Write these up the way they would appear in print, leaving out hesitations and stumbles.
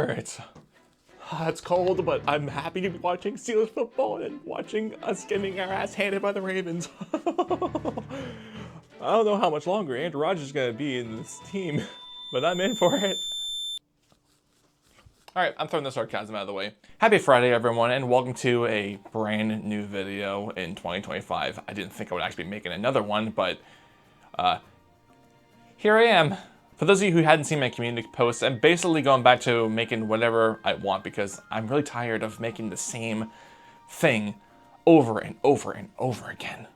it. It's cold, but I'm happy to be watching Steelers football and watching us getting our ass handed by the Ravens. I don't know how much longer Andrew Rodgers is going to be in this team, but I'm in for it. Alright, I'm throwing the sarcasm out of the way. Happy Friday, everyone, and welcome to a brand new video in 2025. I didn't think I would actually be making another one, but here I am. For those of you who hadn't seen my community posts, I'm basically going back to making whatever I want because I'm really tired of making the same thing over and over and over again.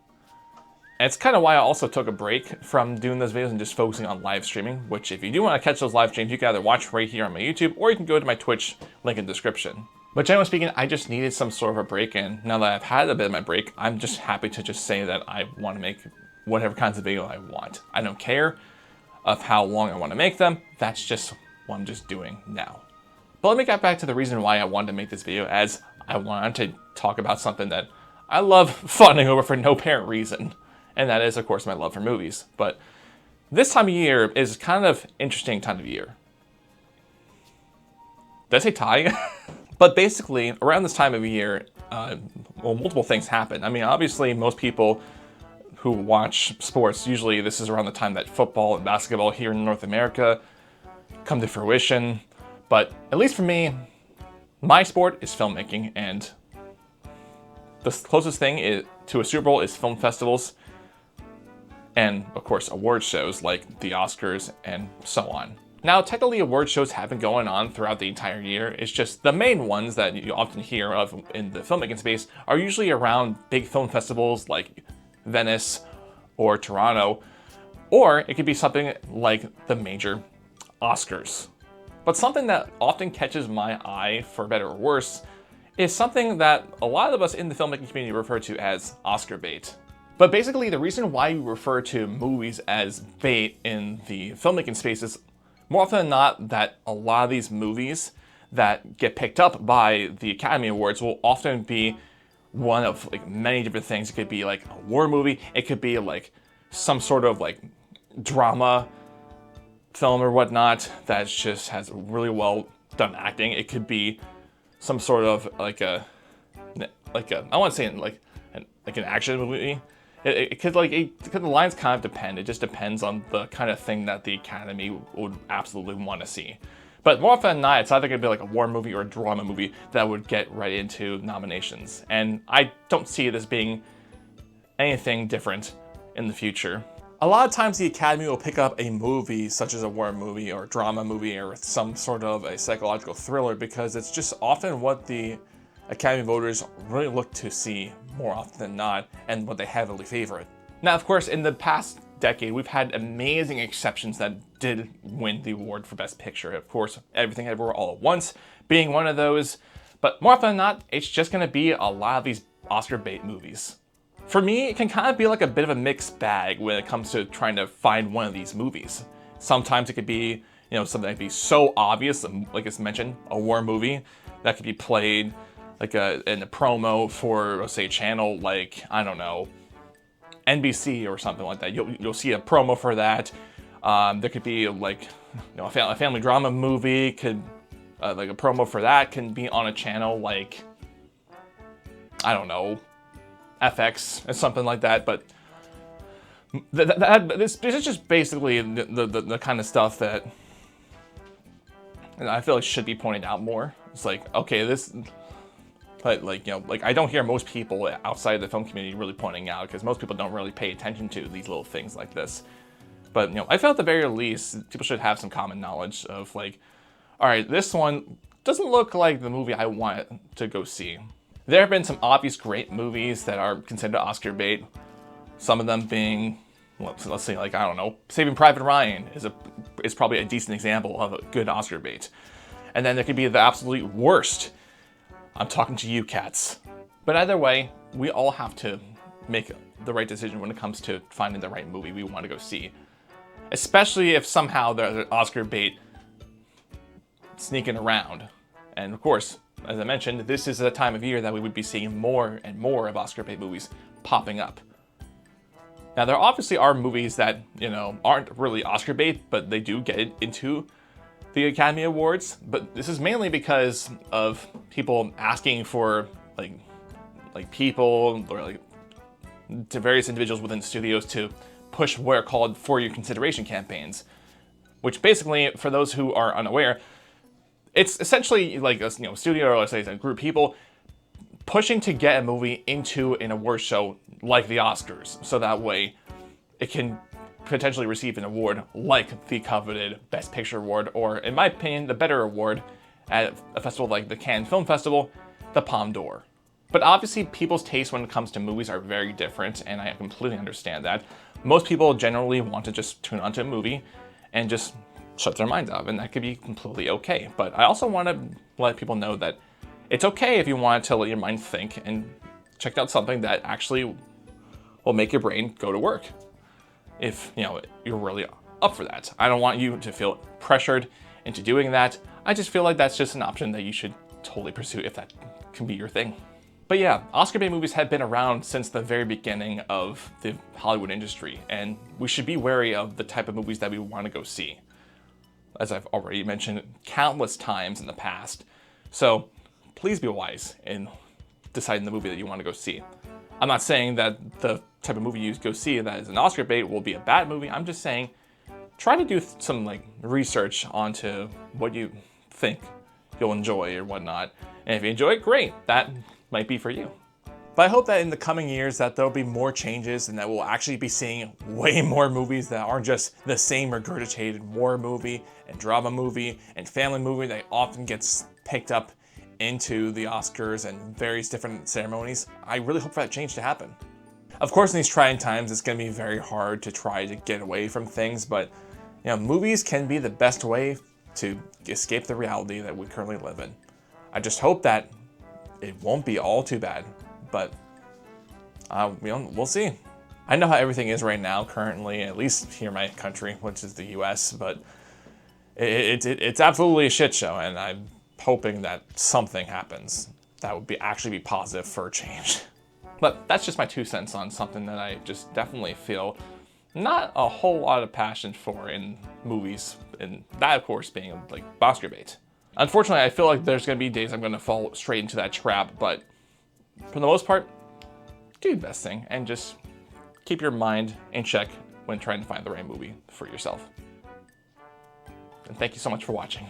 And it's kind of why I also took a break from doing those videos and just focusing on live streaming, which if you do want to catch those live streams, you can either watch right here on my YouTube or you can go to my Twitch, link in the description. But generally speaking, I just needed some sort of a break, and now that I've had a bit of my break, I'm just happy to just say that I want to make whatever kinds of video I want. I don't care of how long I want to make them. That's just what I'm just doing now. But let me get back to the reason why I wanted to make this video, as I wanted to talk about something that I love fawning over for no apparent reason. And that is, of course, my love for movies. But this time of year is kind of interesting time of year. Did I say tie? But basically, around this time of year, multiple things happen. I mean, obviously, most people who watch sports, usually this is around the time that football and basketball here in North America come to fruition. But at least for me, my sport is filmmaking, and the closest thing to a Super Bowl is film festivals and, of course, award shows like the Oscars and so on. Now, technically, award shows have been going on throughout the entire year. It's just the main ones that you often hear of in the filmmaking space are usually around big film festivals like Venice or Toronto, or it could be something like the major Oscars. But something that often catches my eye, for better or worse, is something that a lot of us in the filmmaking community refer to as Oscar bait. But basically, the reason why we refer to movies as bait in the filmmaking space is more often than not that a lot of these movies that get picked up by the Academy Awards will often be one of like many different things. It could be like a war movie, it could be like some sort of like drama film or whatnot that just has really well done acting. It could be some sort of like a I want to say like an action movie. It could the lines kind of depend. It just depends on the kind of thing that the Academy would absolutely want to see. But more often than not, it's either going to be like a war movie or a drama movie that would get right into nominations. And I don't see this being anything different in the future. A lot of times the Academy will pick up a movie such as a war movie or a drama movie or some sort of a psychological thriller because it's just often what the Academy voters really look to see more often than not and what they heavily favor it. Now, of course, in the past decade, we've had amazing exceptions that did win the award for Best Picture. Of course, Everything Everywhere All at Once being one of those. But more often than not, it's just going to be a lot of these Oscar bait movies. For me, it can kind of be like a bit of a mixed bag when it comes to trying to find one of these movies. Sometimes it could be, something that could be so obvious, like it's mentioned, a war movie that could be played like in a promo for, let's say, a channel like, I don't know, NBC or something like that. You'll see a promo for that. There could be like a family drama movie, could like a promo for that can be on a channel like, I don't know, FX or something like that. But this is just basically the kind of stuff that I feel like should be pointed out more. It's like, okay, but I don't hear most people outside the film community really pointing out because most people don't really pay attention to these little things like this. But I feel at the very least people should have some common knowledge of like, all right, this one doesn't look like the movie I want to go see. There have been some obvious great movies that are considered Oscar bait. Some of them being, let's say like, I don't know, Saving Private Ryan is probably a decent example of a good Oscar bait. And then there could be the absolute worst. I'm talking to you, cats. But either way, we all have to make the right decision when it comes to finding the right movie we want to go see. Especially if somehow there's an Oscar bait sneaking around. And of course, as I mentioned, this is a time of year that we would be seeing more and more of Oscar bait movies popping up. Now, there obviously are movies that, aren't really Oscar bait, but they do get into the Academy Awards, but this is mainly because of people asking for like people or like to various individuals within studios to push what are called for your consideration campaigns, which basically, for those who are unaware, it's essentially like a studio or let's say a group of people pushing to get a movie into an award show like the Oscars, so that way it can potentially receive an award like the coveted Best Picture award, or in my opinion, the better award at a festival like the Cannes Film Festival, the Palme d'Or. But obviously people's tastes when it comes to movies are very different, and I completely understand that. Most people generally want to just tune onto a movie and just shut their minds out, and that could be completely okay. But I also want to let people know that it's okay if you want to let your mind think and check out something that actually will make your brain go to work, if you're really up for that. I don't want you to feel pressured into doing that. I just feel like that's just an option that you should totally pursue if that can be your thing. But yeah, Oscar bait movies have been around since the very beginning of the Hollywood industry, and we should be wary of the type of movies that we want to go see, as I've already mentioned countless times in the past. So please be wise in deciding the movie that you want to go see. I'm not saying that the type of movie you go see that is an Oscar bait will be a bad movie. I'm just saying try to do some research onto what you think you'll enjoy or whatnot. And if you enjoy it, great. That might be for you. But I hope that in the coming years that there'll be more changes and that we'll actually be seeing way more movies that aren't just the same regurgitated war movie and drama movie and family movie that often gets picked up into the Oscars and various different ceremonies. I really hope for that change to happen. Of course, in these trying times, it's going to be very hard to try to get away from things, but movies can be the best way to escape the reality that we currently live in. I just hope that it won't be all too bad, but we'll see. I know how everything is right now currently, at least here in my country, which is the US, but it's absolutely a shit show, and I'm hoping that something happens that would actually be positive for a change. But that's just my 2 cents on something that I just definitely feel not a whole lot of passion for in movies, and that of course being like Oscar bait. Unfortunately, I feel like there's going to be days I'm going to fall straight into that trap, but for the most part, do your best thing and just keep your mind in check when trying to find the right movie for yourself. And thank you so much for watching.